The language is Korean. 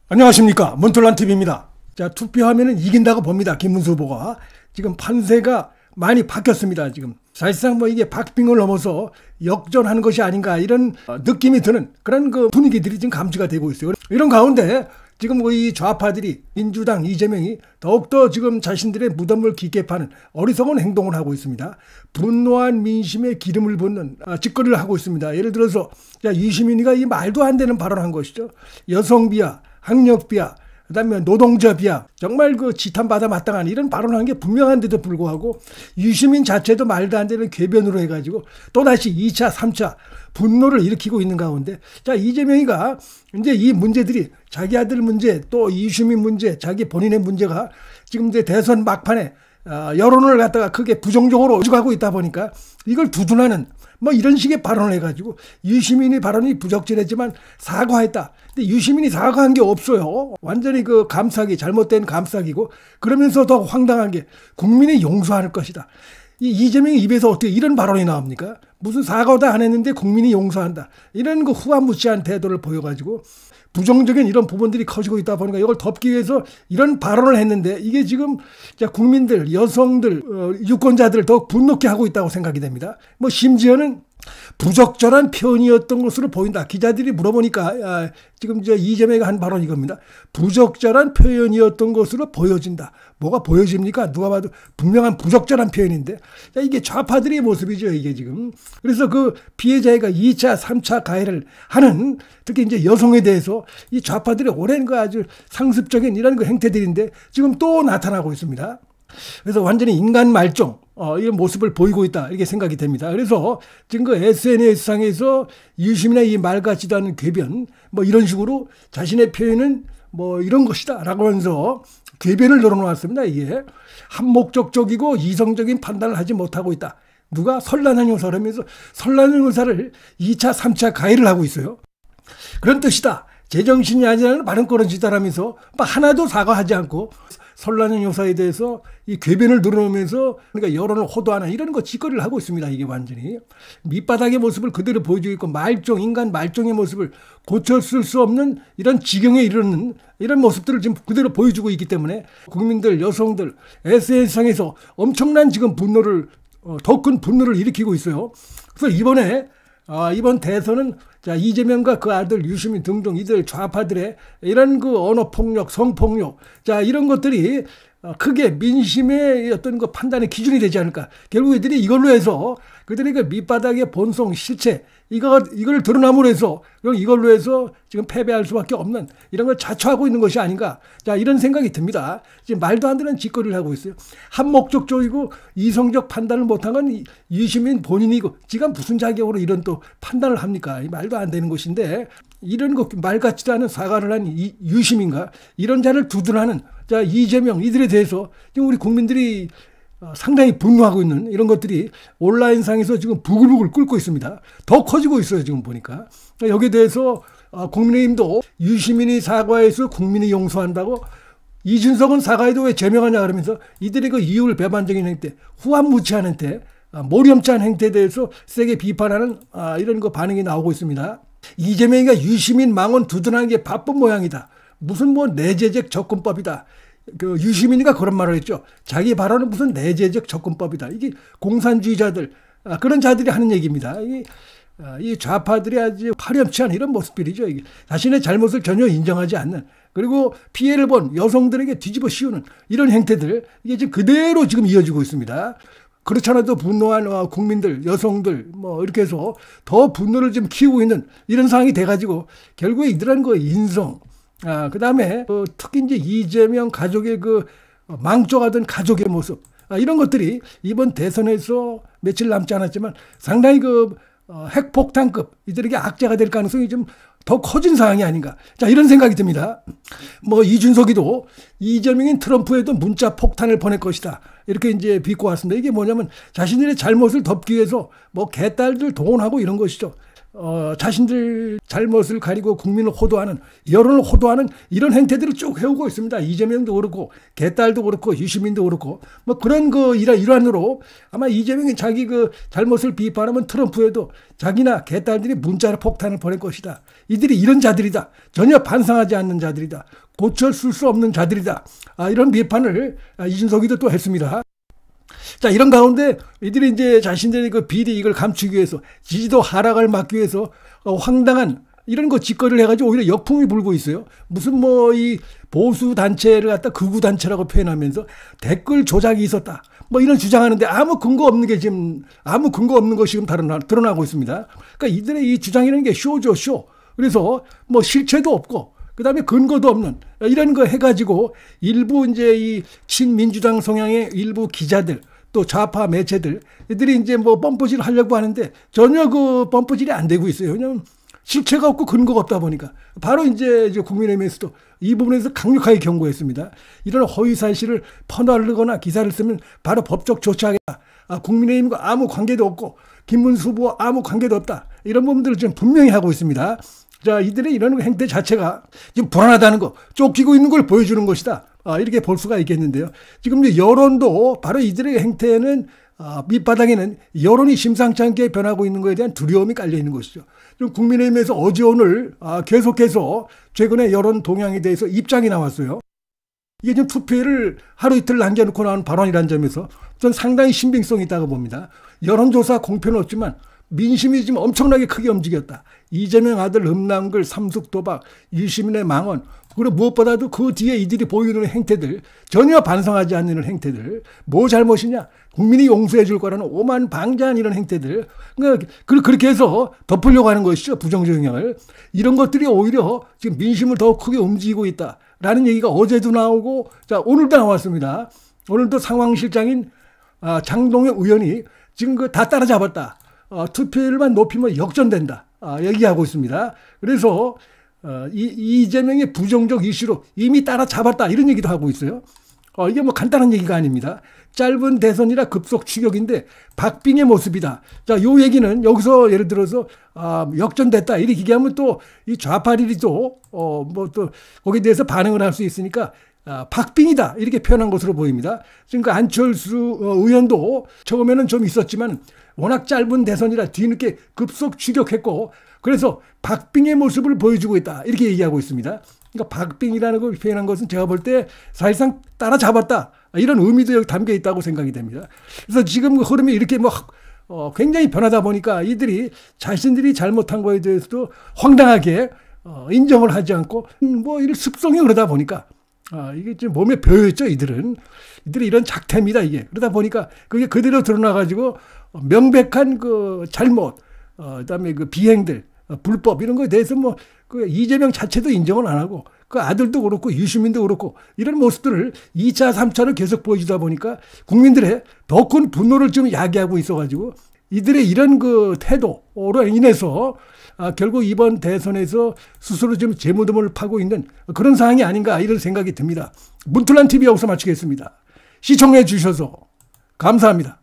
안녕하십니까, 문틀란TV입니다. 자, 투표하면 이긴다고 봅니다. 김문수 후보가. 지금 판세가 많이 바뀌었습니다. 지금 사실상 뭐 이게 박빙을 넘어서 역전하는 것이 아닌가, 이런 느낌이 드는 그런 그 분위기들이 지금 감지가 되고 있어요. 이런 가운데 지금 이 좌파들이, 민주당 이재명이 더욱더 지금 자신들의 무덤을 깊게 파는 어리석은 행동을 하고 있습니다. 분노한 민심에 기름을 붓는 짓거리를 하고 있습니다. 예를 들어서 유시민이가 이 말도 안 되는 발언한 것이죠. 여성 비하, 학력 비하, 그다음에 노동자 비하, 정말 그 지탄받아 마땅한 이런 발언한 게 분명한데도 불구하고 유시민 자체도 말도 안 되는 궤변으로 해가지고 또다시 2차, 3차 분노를 일으키고 있는 가운데, 자, 이재명이가 이제 이 문제들이 자기 아들 문제, 또 유시민 문제, 자기 본인의 문제가 지금 이제 대선 막판에 여론을 갖다가 크게 부정적으로 오죽하고 있다 보니까 이걸 두둔하는 뭐 이런 식의 발언을 해가지고, 유시민의 발언이 부적절했지만 사과했다. 근데 유시민이 사과한 게 없어요. 완전히 그 감싸기, 잘못된 감싸기고, 그러면서 더 황당한 게 국민이 용서할 것이다. 이 이재명의 입에서 어떻게 이런 발언이 나옵니까? 무슨 사과도 안 했는데 국민이 용서한다. 이런 그 후안무치한 태도를 보여가지고 부정적인 이런 부분들이 커지고 있다 보니까 이걸 덮기 위해서 이런 발언을 했는데, 이게 지금 국민들, 여성들, 유권자들을 더 분노케 하고 있다고 생각이 됩니다. 뭐 심지어는 부적절한 표현이었던 것으로 보인다. 기자들이 물어보니까 지금 이재명이 한 발언이 이겁니다. 부적절한 표현이었던 것으로 보여진다. 뭐가 보여집니까? 누가 봐도 분명한 부적절한 표현인데, 이게 좌파들의 모습이죠, 이게 지금. 그래서 그 피해자가 2차, 3차 가해를 하는, 특히 이제 여성에 대해서 이 좌파들의 오랜 그 아주 상습적인 이런 그 행태들인데 지금 또 나타나고 있습니다. 그래서 완전히 인간 말종, 이런 모습을 보이고 있다, 이렇게 생각이 됩니다. 그래서 지금 그 SNS상에서 유시민의 이 말 같지도 않은 궤변, 뭐 이런 식으로 자신의 표현은 뭐 이런 것이다 라고 하면서 궤변을 늘어놓았습니다. 이게 한목적적이고 이성적인 판단을 하지 못하고 있다. 누가? 선란한 요사라면서 선란한 요사를 2차, 3차 가해를 하고 있어요. 그런 뜻이다. 제정신이 아니라는 발언권을 지달하면서 하나도 사과하지 않고 선란한 요사에 대해서 이 궤변을 늘어놓으면서 그러니까 여론을 호도하는 이런 거 짓거리를 하고 있습니다. 이게 완전히 밑바닥의 모습을 그대로 보여주고 있고, 말종, 인간 말종의 모습을 고쳤을 수 없는 이런 지경에 이르는 이런 모습들을 지금 그대로 보여주고 있기 때문에 국민들, 여성들, SNS상에서 엄청난 지금 분노를, 더 큰 분노를 일으키고 있어요. 그래서 이번 대선은 이재명과 그 아들 유시민 등등 이들 좌파들의 이런 그 언어폭력, 성폭력, 이런 것들이 크게 민심의 어떤 그 판단의 기준이 되지 않을까. 결국 이들이 이걸로 해서 그들의 그 밑바닥의 본성, 실체, 이걸 드러남으로 해서 이걸로 해서 지금 패배할 수밖에 없는 이런 걸 자초하고 있는 것이 아닌가. 이런 생각이 듭니다. 지금 말도 안 되는 짓거리를 하고 있어요. 한목적적이고 이성적 판단을 못한 건 유시민 본인이고, 지가 무슨 자격으로 이런 또 판단을 합니까? 말도 안 되는 것인데, 이런 거 말 같지도 않은 사과를 한 유시민과 이런 자를 두둔하는 이재명, 이들에 대해서 지금 우리 국민들이 상당히 분노하고 있는 이런 것들이 온라인상에서 지금 부글부글 끓고 있습니다. 더 커지고 있어요, 지금 보니까. 여기에 대해서 국민의힘도 유시민이 사과해서 국민이 용서한다고, 이준석은 사과해도 왜 제명하냐 그러면서 이들의 그 이율 배반적인 행태, 후안무치한 행태, 모렴치한 행태에 대해서 세게 비판하는 이런 거 반응이 나오고 있습니다. 이재명이가 유시민 망언 두둔하는 게 바쁜 모양이다. 무슨 뭐 내재적 접근법이다. 그 유시민이가 그런 말을 했죠. 자기 발언은 무슨 내재적 접근법이다. 이게 공산주의자들, 그런 자들이 하는 얘기입니다. 이 좌파들이 아주 파렴치한 이런 모습들이죠. 이게 자신의 잘못을 전혀 인정하지 않는, 그리고 피해를 본 여성들에게 뒤집어 씌우는 이런 행태들, 이게 지금 그대로 지금 이어지고 있습니다. 그렇잖아도 분노한 국민들, 여성들, 뭐 이렇게 해서 더 분노를 좀 키우고 있는 이런 상황이 돼가지고, 결국에 이들은 그 인성, 그 다음에 특히 이제 이재명 가족의 그 망쳐가던 가족의 모습, 이런 것들이 이번 대선에서 며칠 남지 않았지만 상당히 그 핵폭탄급, 이들에게 악재가 될 가능성이 좀 더 커진 상황이 아닌가. 이런 생각이 듭니다. 뭐 이준석이도 이재명인 트럼프에도 문자 폭탄을 보낼 것이다, 이렇게 이제 비꼬 왔습니다. 이게 뭐냐면 자신들의 잘못을 덮기 위해서 뭐 개딸들 동원하고 이런 것이죠. 자신들 잘못을 가리고 국민을 호도하는, 여론을 호도하는 이런 행태들을 쭉 해오고 있습니다. 이재명도 그렇고 개딸도 그렇고 유시민도 그렇고 뭐 그런 그 일환으로 아마 이재명이 자기 그 잘못을 비판하면 트럼프에도 자기나 개딸들이 문자로 폭탄을 보낼 것이다. 이들이 이런 자들이다. 전혀 반성하지 않는 자들이다. 고쳐쓸 수 없는 자들이다. 이런 비판을 이준석이도 또 했습니다. 자, 이런 가운데 이들이 이제 자신들의 그 비리 이걸 감추기 위해서, 지지도 하락을 막기 위해서 황당한 이런 거 짓거리를 해가지고 오히려 역풍이 불고 있어요. 무슨 뭐 이 보수 단체를 갖다 극우 단체라고 표현하면서 댓글 조작이 있었다. 뭐 이런 주장하는데 아무 근거 없는 게 지금 아무 근거 없는 것이 지금 드러나고 있습니다. 그러니까 이들의 이 주장이라는 게 쇼죠, 쇼. 그래서 뭐 실체도 없고 그다음에 근거도 없는 이런 거 해가지고 일부 이제 이 친민주당 성향의 일부 기자들 또 좌파 매체들 이들이 이제 뭐 펌프질을 하려고 하는데 전혀 그 펌프질이 안 되고 있어요. 왜냐하면 실체가 없고 근거가 없다 보니까 바로 이제 국민의힘에서도 이 부분에서 강력하게 경고했습니다. 이런 허위 사실을 퍼나르거나 기사를 쓰면 바로 법적 조치하겠다. 국민의힘과 아무 관계도 없고 김문수 후보와 아무 관계도 없다. 이런 부분들을 지금 분명히 하고 있습니다. 자, 이들의 이런 행태 자체가 지금 불안하다는 거, 쫓기고 있는 걸 보여주는 것이다. 이렇게 볼 수가 있겠는데요. 지금 여론도 바로 이들의 행태는 밑바닥에는 여론이 심상치 않게 변하고 있는 것에 대한 두려움이 깔려 있는 것이죠. 좀 국민의힘에서 어제 오늘 계속해서 최근에 여론 동향에 대해서 입장이 나왔어요. 이게 지금 투표를 하루 이틀 남겨놓고 나온 발언이라는 점에서 전 상당히 신빙성이 있다고 봅니다. 여론조사 공표는 없지만 민심이 지금 엄청나게 크게 움직였다. 이재명 아들 음란글, 삼숙도박, 유시민의 망언, 그리고 무엇보다도 그 뒤에 이들이 보이는 행태들, 전혀 반성하지 않는 행태들, 뭐 잘못이냐, 국민이 용서해 줄 거라는 오만방자한 이런 행태들, 그러니까 그렇게 해서 덮으려고 하는 것이죠. 부정적 영향을. 이런 것들이 오히려 지금 민심을 더 크게 움직이고 있다라는 얘기가 어제도 나오고, 자, 오늘도 나왔습니다. 오늘도 상황실장인 장동혁 의원이 지금 다 따라잡았다. 투표율만 높이면 역전된다. 얘기하고 있습니다. 그래서 이재명의 부정적 이슈로 이미 따라잡았다. 이런 얘기도 하고 있어요. 이게 뭐 간단한 얘기가 아닙니다. 짧은 대선이라 급속 추격인데 박빙의 모습이다. 자, 요 얘기는 여기서 예를 들어서 역전됐다. 이렇게 얘기하면 또 이 좌파들이 또 뭐 또 거기에 대해서 반응을 할 수 있으니까 박빙이다. 이렇게 표현한 것으로 보입니다. 지금 그 안철수 의원도 처음에는 좀 있었지만 워낙 짧은 대선이라 뒤늦게 급속 추격했고 그래서 박빙의 모습을 보여주고 있다. 이렇게 얘기하고 있습니다. 그러니까 박빙이라는 걸 표현한 것은 제가 볼 때 사실상 따라잡았다. 이런 의미도 여기 담겨 있다고 생각이 됩니다. 그래서 지금 그 흐름이 이렇게 뭐 굉장히 변하다 보니까 이들이 자신들이 잘못한 거에 대해서도 황당하게 인정을 하지 않고 뭐 이런 습성이 그러다 보니까 이게 좀 몸에 배어있죠. 이들이 이런 작태입니다. 이게 그러다 보니까 그게 그대로 드러나가지고 명백한 그 잘못, 그다음에 그 비행들, 불법 이런 거에 대해서 뭐 그 이재명 자체도 인정을 안 하고 그 아들도 그렇고 유시민도 그렇고 이런 모습들을 2차, 3차를 계속 보여주다 보니까 국민들의 더 큰 분노를 좀 야기하고 있어가지고 이들의 이런 그 태도로 인해서 결국 이번 대선에서 스스로 좀 재무덤을 파고 있는 그런 상황이 아닌가 이런 생각이 듭니다. 문틀란 TV 여기서 마치겠습니다. 시청해 주셔서 감사합니다.